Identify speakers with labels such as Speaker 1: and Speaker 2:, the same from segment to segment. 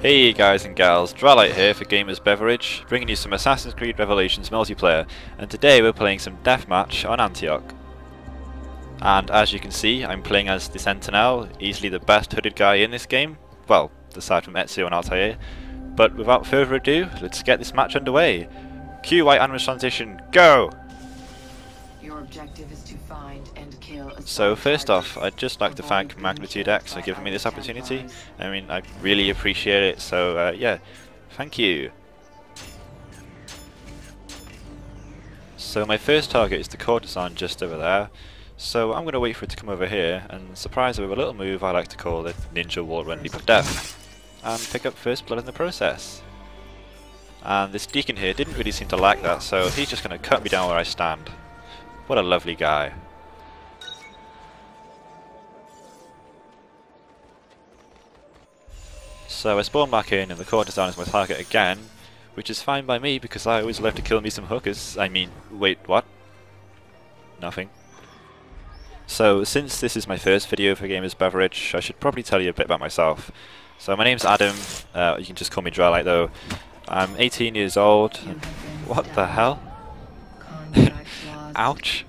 Speaker 1: Hey guys and gals, Dralight here for GamersBeverage, bringing you some Assassin's Creed Revelations multiplayer, and today we're playing some Deathmatch on Antioch. And as you can see, I'm playing as the Sentinel, easily the best hooded guy in this game, well, aside from Ezio and Altair. But without further ado, let's get this match underway. Cue white animus transition, go!
Speaker 2: Your objective is to find and kill a
Speaker 1: So first off, I'd just like to thank Magnitudex for giving me this opportunity. I mean, I really appreciate it, so yeah, thank you. So my first target is the courtesan just over there, so I'm going to wait for it to come over here and surprise her with a little move I like to call the Ninja Wall Run Leap of Death, and pick up first blood in the process. And this deacon here didn't really seem to like that, so he's just going to cut me down where I stand. What a lovely guy. So I spawn back in and the courtesan is my target again, which is fine by me because I always love to kill me some hookers. I mean, wait, what? Nothing. So since this is my first video for GamersBeverage, I should probably tell you a bit about myself. So my name's Adam, you can just call me Dralight though. I'm 18 years old. What the hell? Ouch.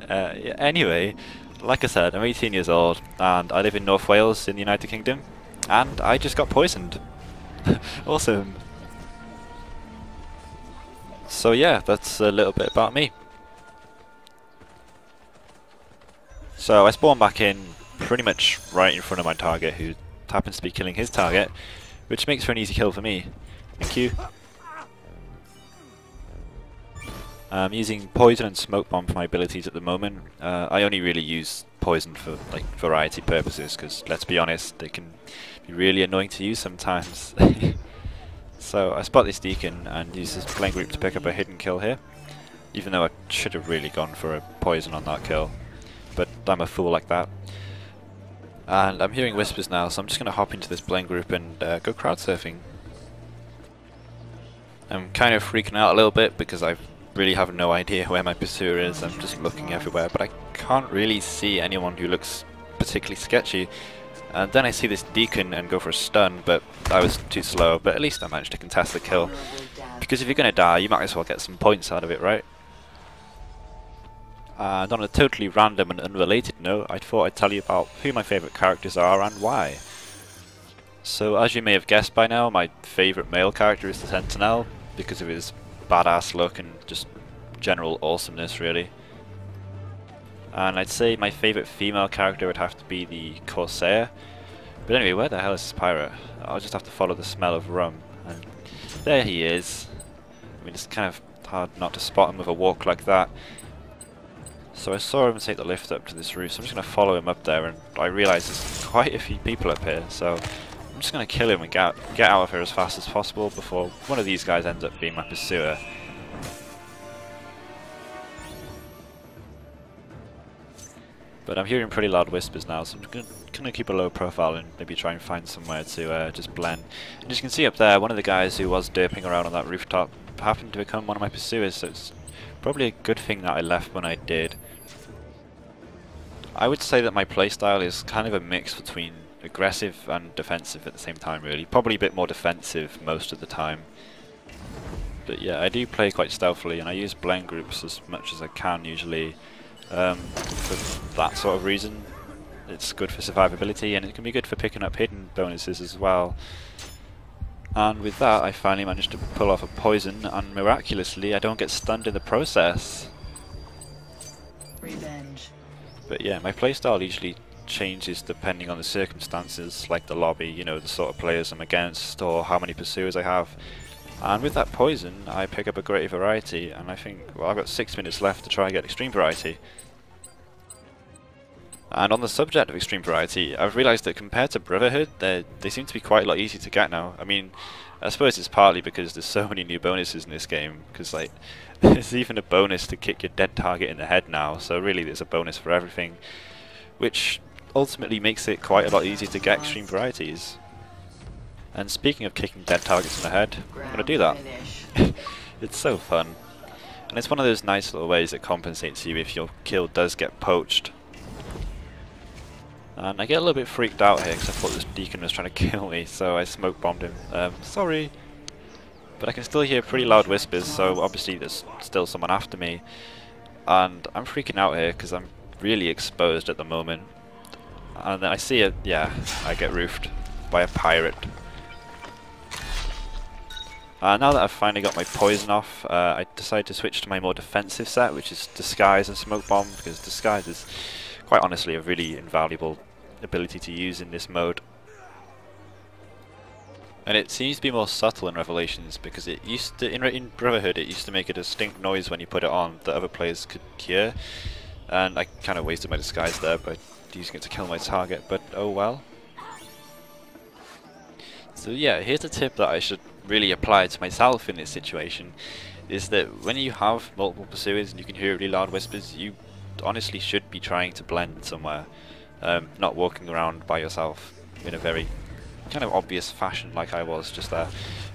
Speaker 1: Yeah, anyway, like I said, I'm 18 years old and I live in North Wales in the United Kingdom, and I just got poisoned. Awesome. So yeah, that's a little bit about me. So I spawn back in pretty much right in front of my target, who happens to be killing his target, which makes for an easy kill for me. Thank you. I'm using poison and smoke bomb for my abilities at the moment. I only really use poison for like variety purposes, because let's be honest, they can be really annoying to use sometimes. So I spot this deacon and use this playing group to pick up a hidden kill here, even though I should have really gone for a poison on that kill, but I'm a fool like that. And I'm hearing whispers now, so I'm just going to hop into this playing group and go crowd surfing. I'm kind of freaking out a little bit because I really have no idea where my pursuer is. I'm just looking everywhere, but I can't really see anyone who looks particularly sketchy. And then I see this deacon and go for a stun, but I was too slow, but at least I managed to contest the kill. Because if you're going to die, you might as well get some points out of it, right? And on a totally random and unrelated note, I thought I'd tell you about who my favourite characters are and why. So as you may have guessed by now, my favourite male character is the Sentinel, because of his badass look and just general awesomeness, really. And I'd say my favourite female character would have to be the Corsair. But anyway, where the hell is this pirate? I'll just have to follow the smell of rum. And there he is. I mean, it's kind of hard not to spot him with a walk like that. So I saw him take the lift up to this roof, so I'm just going to follow him up there, and I realise there's quite a few people up here, so I'm just going to kill him and get out of here as fast as possible before one of these guys ends up being my pursuer. But I'm hearing pretty loud whispers now, so I'm going to keep a low profile and maybe try and find somewhere to just blend. And as you can see up there, one of the guys who was derping around on that rooftop happened to become one of my pursuers, so it's probably a good thing that I left when I did. I would say that my playstyle is kind of a mix between aggressive and defensive at the same time, really. Probably a bit more defensive most of the time. But yeah, I do play quite stealthily, and I use blend groups as much as I can usually. For that sort of reason. It's good for survivability, and it can be good for picking up hidden bonuses as well. And with that, I finally managed to pull off a poison, and miraculously I don't get stunned in the process.
Speaker 2: Revenge.
Speaker 1: But yeah, my playstyle usually changes depending on the circumstances, like the lobby, you know, the sort of players I'm against, or how many pursuers I have. And with that poison, I pick up a great variety, and I think, well, I've got 6 minutes left to try and get extreme variety. And on the subject of extreme variety, I've realised that compared to Brotherhood, they seem to be quite a lot easier to get now. I mean, I suppose it's partly because there's so many new bonuses in this game, because like, there's even a bonus to kick your dead target in the head now, so really there's a bonus for everything, which ultimately makes it quite a lot easier to get extreme varieties. And speaking of kicking dead targets in the head, I'm going to do that. It's so fun. And it's one of those nice little ways that compensates you if your kill does get poached. And I get a little bit freaked out here because I thought this deacon was trying to kill me, so I smoke bombed him. Sorry. But I can still hear pretty loud whispers, so obviously there's still someone after me. And I'm freaking out here because I'm really exposed at the moment. And then I see it, yeah, I get roofed by a pirate. Now that I've finally got my poison off, I decided to switch to my more defensive set, which is Disguise and Smoke Bomb, because Disguise is quite honestly a really invaluable ability to use in this mode. And it seems to be more subtle in Revelations, because it used to, in Brotherhood, it used to make a distinct noise when you put it on that other players could hear. And I kind of wasted my disguise there by using it to kill my target, but oh well. So yeah, here's a tip that I should really apply to myself in this situation, is that when you have multiple pursuers and you can hear really loud whispers, you honestly should be trying to blend somewhere, not walking around by yourself in a very kind of obvious fashion like I was just there.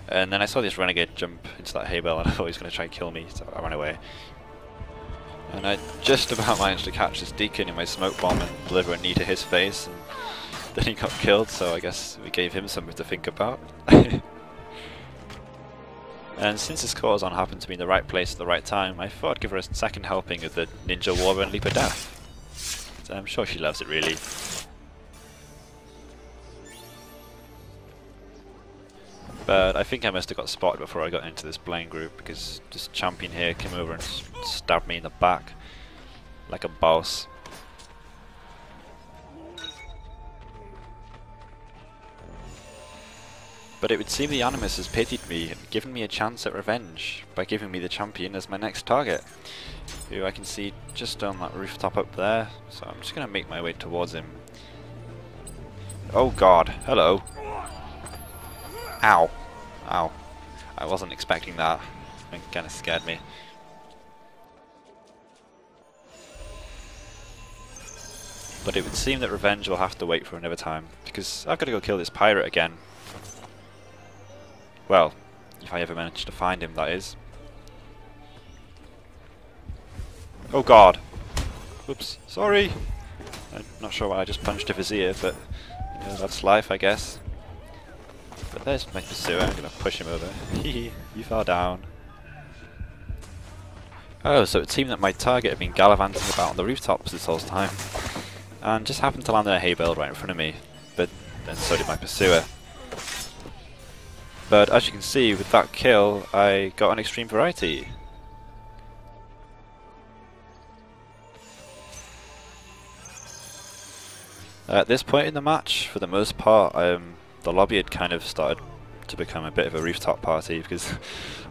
Speaker 1: And then I saw this renegade jump into that hay bale and I thought he was going to try and kill me, so I ran away. And I just about managed to catch this deacon in my smoke bomb and deliver a knee to his face, and then he got killed, so I guess we gave him something to think about. And since this Corazon happened to be in the right place at the right time, I thought I'd give her a second helping of the Ninja War and Leap of Death. So I'm sure she loves it really. But I think I must have got spotted before I got into this blind group, because this champion here came over and stabbed me in the back like a boss. But it would seem the Animus has pitied me and given me a chance at revenge by giving me the champion as my next target, who I can see just on that rooftop up there, so I'm just going to make my way towards him. Oh god, hello. Ow. Ow. I wasn't expecting that. It kind of scared me. But it would seem that revenge will have to wait for another time, because I've got to go kill this pirate again. Well, if I ever manage to find him, that is. Oh god! Oops, sorry! I'm not sure why I just punched his ear, but you know, that's life, I guess. But there's my pursuer, I'm gonna push him over. Hehe, you fell down. Oh, so it seemed that my target had been gallivanting about on the rooftops this whole time, and just happened to land in a hay bale right in front of me, but then so did my pursuer. But as you can see, with that kill, I got an extreme variety. At this point in the match, for the most part, the lobby had kind of started to become a bit of a rooftop party, because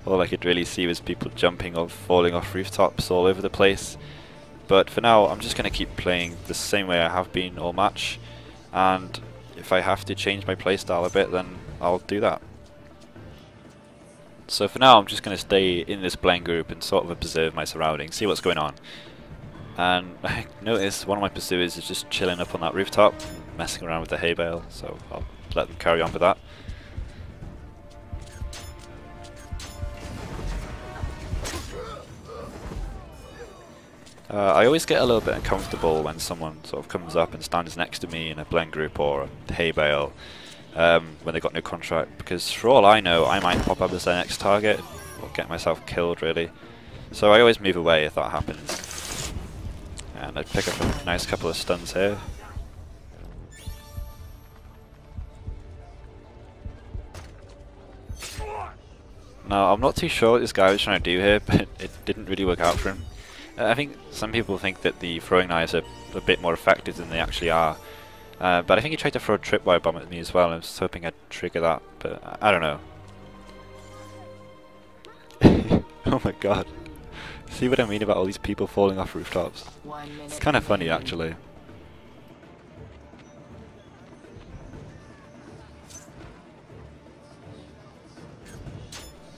Speaker 1: all I could really see was people jumping or falling off rooftops all over the place. But for now, I'm just going to keep playing the same way I have been all match, and if I have to change my playstyle a bit, then I'll do that. So for now I'm just going to stay in this blind group and sort of observe my surroundings, see what's going on. And I noticed one of my pursuers is just chilling up on that rooftop, messing around with the hay bale, so I'll let them carry on with that. I always get a little bit uncomfortable when someone sort of comes up and stands next to me in a blind group or a hay bale. When they got no contract, because for all I know I might pop up as their next target or get myself killed really, so I always move away if that happens. And I pick up a nice couple of stuns here. Now I'm not too sure what this guy was trying to do here, but it didn't really work out for him. I think some people think that the throwing knives are a bit more effective than they actually are. But I think he tried to throw a tripwire bomb at me as well, and I was hoping I'd trigger that, but I don't know. Oh my god. See what I mean about all these people falling off rooftops? It's kind of funny actually.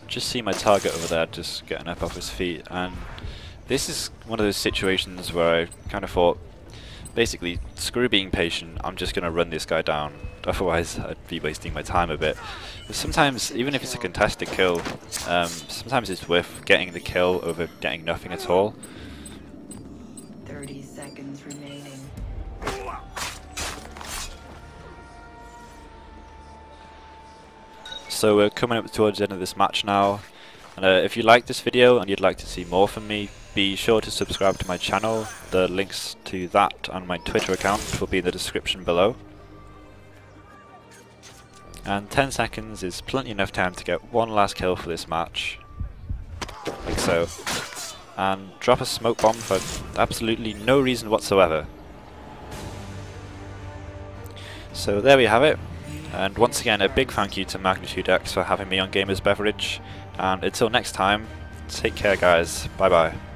Speaker 1: Just see my target over there just getting up off his feet, and this is one of those situations where I kind of thought, basically, screw being patient, I'm just going to run this guy down, otherwise I'd be wasting my time a bit. But sometimes, even if it's a contested kill, sometimes it's worth getting the kill over getting nothing at all.
Speaker 2: 30 seconds remaining.
Speaker 1: So we're coming up towards the end of this match now, and if you like this video and you'd like to see more from me, be sure to subscribe to my channel. The links to that and my Twitter account will be in the description below. And 10 seconds is plenty enough time to get one last kill for this match, like so, and drop a smoke bomb for absolutely no reason whatsoever. So there we have it, and once again a big thank you to Magnitudex for having me on GamersBeverage, and until next time, take care guys, bye bye.